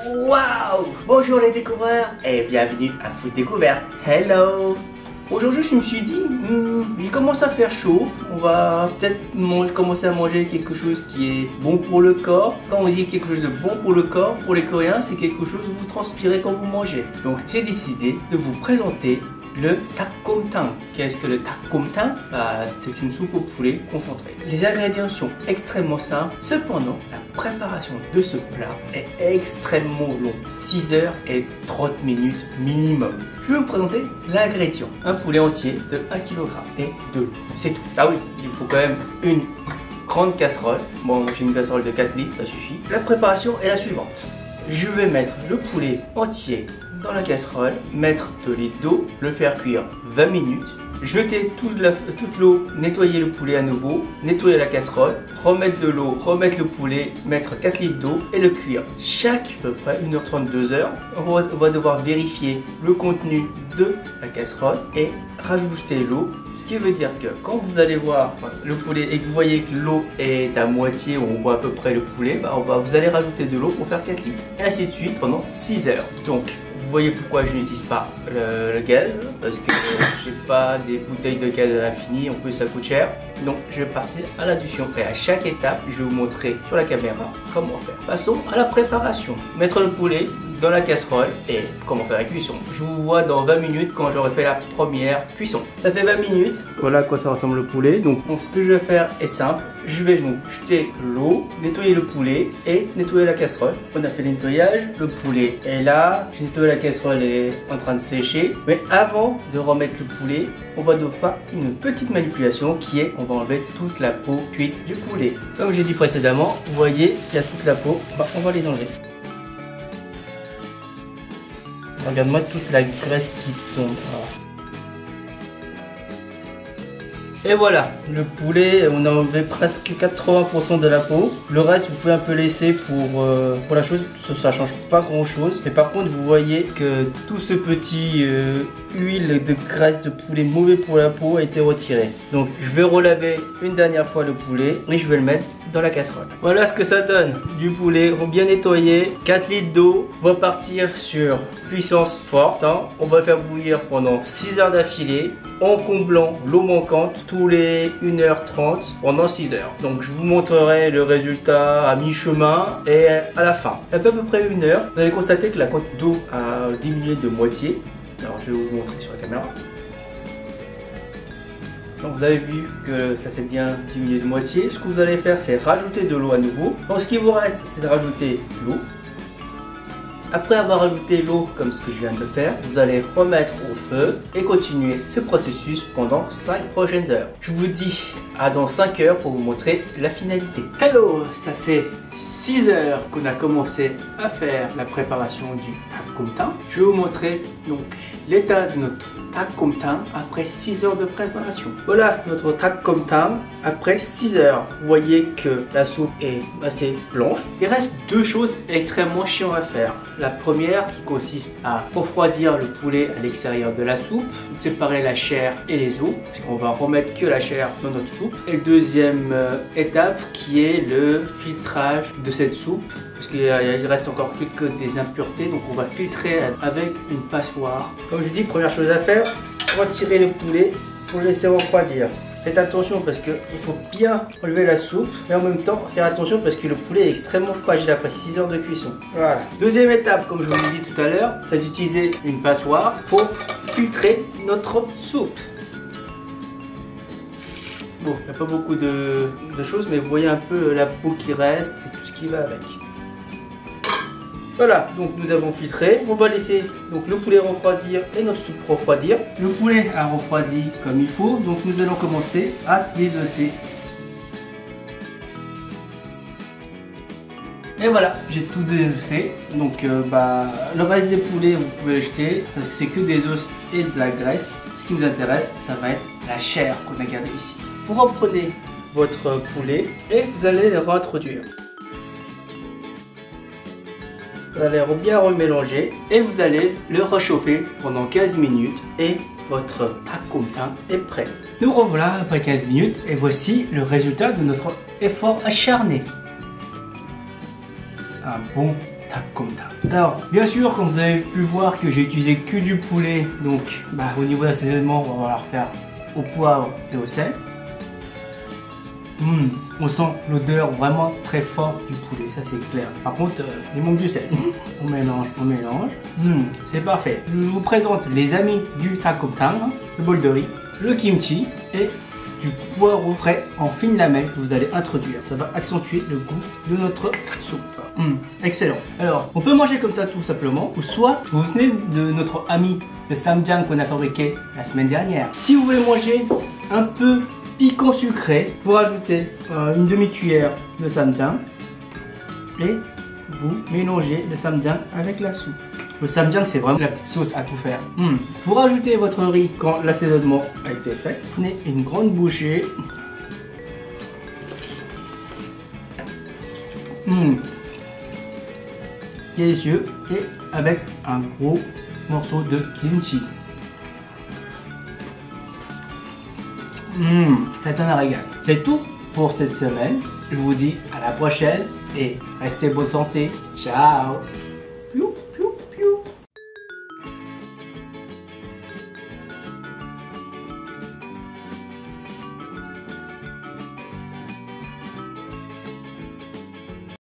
Waouh! Bonjour les découvreurs et bienvenue à Food Découverte. Hello! Aujourd'hui je me suis dit, il commence à faire chaud, on va peut-être commencer à manger quelque chose qui est bon pour le corps. Quand on dit quelque chose de bon pour le corps, pour les Coréens, c'est quelque chose où vous transpirez quand vous mangez. Donc j'ai décidé de vous présenter le dakgomtang. Qu'est-ce que le dakgomtang? C'est une soupe au poulet concentrée. Les ingrédients sont extrêmement simples, cependant la préparation de ce plat est extrêmement long, 6 heures et 30 minutes minimum. Je vais vous présenter l'ingrédient, un poulet entier de 1 kg et de l'eau, c'est tout. Ah oui, il faut quand même une grande casserole. Bon, j'ai une casserole de 4 litres, ça suffit. La préparation est la suivante. Je vais mettre le poulet entier dans la casserole, mettre de litres d'eau, le faire cuire 20 minutes, jeter toute l'eau, nettoyer le poulet à nouveau, nettoyer la casserole, remettre de l'eau, remettre le poulet, mettre 4 litres d'eau et le cuire. Chaque à peu près 1h30, 2h, on va devoir vérifier le contenu de la casserole et rajouter l'eau. Ce qui veut dire que quand vous allez voir le poulet et que vous voyez que l'eau est à moitié, où on voit à peu près le poulet, vous allez rajouter de l'eau pour faire 4 litres. Et ainsi de suite pendant 6 heures. Donc, vous voyez pourquoi je n'utilise pas le gaz, parce que j'ai pas des bouteilles de gaz à l'infini, en plus ça coûte cher. Donc je vais partir à l'addition et à chaque étape, je vais vous montrer sur la caméra comment faire. Passons à la préparation. Mettre le poulet dans la casserole et commencer la cuisson. Je vous vois dans 20 minutes quand j'aurai fait la première cuisson. Ça fait 20 minutes. Voilà à quoi ça ressemble le poulet. Donc ce que je vais faire est simple. Je vais donc jeter l'eau, nettoyer le poulet et nettoyer la casserole. On a fait le nettoyage. Le poulet est là. J'ai nettoyé la casserole, elle est en train de sécher. Mais avant de remettre le poulet, on va devoir faire une petite manipulation qui est, on va enlever toute la peau cuite du poulet. Comme j'ai dit précédemment, vous voyez, il y a toute la peau. On va les enlever. Regarde-moi toute la graisse qui tombe. Et voilà, le poulet, on a enlevé presque 80% de la peau. Le reste, vous pouvez un peu laisser pour la chose, ça change pas grand chose. Mais par contre, vous voyez que tout ce petit huile de graisse de poulet mauvais pour la peau a été retiré. Donc, je vais relaver une dernière fois le poulet et je vais le mettre dans la casserole. Voilà ce que ça donne. Du poulet bien nettoyé, 4 litres d'eau. On va partir sur puissance forte. On va le faire bouillir pendant 6 heures d'affilée en comblant l'eau manquante tous les 1h30 pendant 6 heures. Donc je vous montrerai le résultat à mi-chemin et à la fin. Ça fait à peu près 1 heure. Vous allez constater que la quantité d'eau a diminué de moitié. Alors je vais vous montrer sur la caméra. Donc vous avez vu que ça s'est bien diminué de moitié. Ce que vous allez faire, c'est rajouter de l'eau à nouveau. Donc ce qui vous reste, c'est de rajouter l'eau. Après avoir ajouté l'eau comme ce que je viens de faire, vous allez remettre au feu et continuer ce processus pendant 5 prochaines heures. Je vous dis à dans 5 heures pour vous montrer la finalité. Hello, ça fait 6 heures qu'on a commencé à faire la préparation du dakgomtang. Je vais vous montrer donc l'état de notre dakgomtang après 6 heures de préparation. Voilà notre dakgomtang après 6 heures. Vous voyez que la soupe est assez blanche. Il reste 2 choses extrêmement chiantes à faire. La première qui consiste à refroidir le poulet à l'extérieur de la soupe, séparer la chair et les os, parce qu'on va remettre que la chair dans notre soupe. Et deuxième étape qui est le filtrage de cette soupe, parce qu'il reste encore des impuretés, donc on va filtrer avec une passoire. Comme je dis, première chose à faire, retirer le poulet pour le laisser refroidir. Faites attention parce qu'il faut bien enlever la soupe, mais en même temps faire attention parce que le poulet est extrêmement fragile après 6 heures de cuisson. Voilà. Deuxième étape, comme je vous l'ai dit tout à l'heure, c'est d'utiliser une passoire pour filtrer notre soupe. Bon, il n'y a pas beaucoup de choses, mais vous voyez un peu la peau qui reste et tout ce qui va avec. Voilà, donc nous avons filtré. On va laisser donc le poulet refroidir et notre soupe refroidir. Le poulet a refroidi comme il faut, donc nous allons commencer à désosser. Et voilà, j'ai tout désossé. Donc le reste des poulets, vous pouvez le jeter parce que c'est que des os et de la graisse. Ce qui nous intéresse, ça va être la chair qu'on a gardée ici. Vous reprenez votre poulet et vous allez le réintroduire. Vous allez bien remélanger et vous allez le réchauffer pendant 15 minutes et votre dakgomtang est prêt. Nous revoilà après 15 minutes et voici le résultat de notre effort acharné. Un bon Takomtang. Alors, bien sûr, comme vous avez pu voir que j'ai utilisé que du poulet, donc au niveau d'assaisonnement, on va le faire au poivre et au sel. On sent l'odeur vraiment très forte du poulet, ça c'est clair. Par contre, il manque du sel. On mélange, on mélange. C'est parfait. Je vous présente les amis du Takomtang, le bol de riz, le kimchi et du poireau frais en fines lamelles que vous allez introduire. Ça va accentuer le goût de notre soupe. Excellent. Alors, on peut manger comme ça tout simplement, ou soit vous venez de notre ami le samjang qu'on a fabriqué la semaine dernière. Si vous voulez manger un peu piquant sucré, vous rajoutez une demi-cuillère de samjang et vous mélangez le samjang avec la soupe. Le samjang, c'est vraiment la petite sauce à tout faire. Vous rajoutez votre riz quand l'assaisonnement a été fait. Prenez une grande bouchée. Délicieux. Et avec un gros morceau de kimchi. C'est un régal. C'est tout pour cette semaine. Je vous dis à la prochaine et restez bonne santé. Ciao.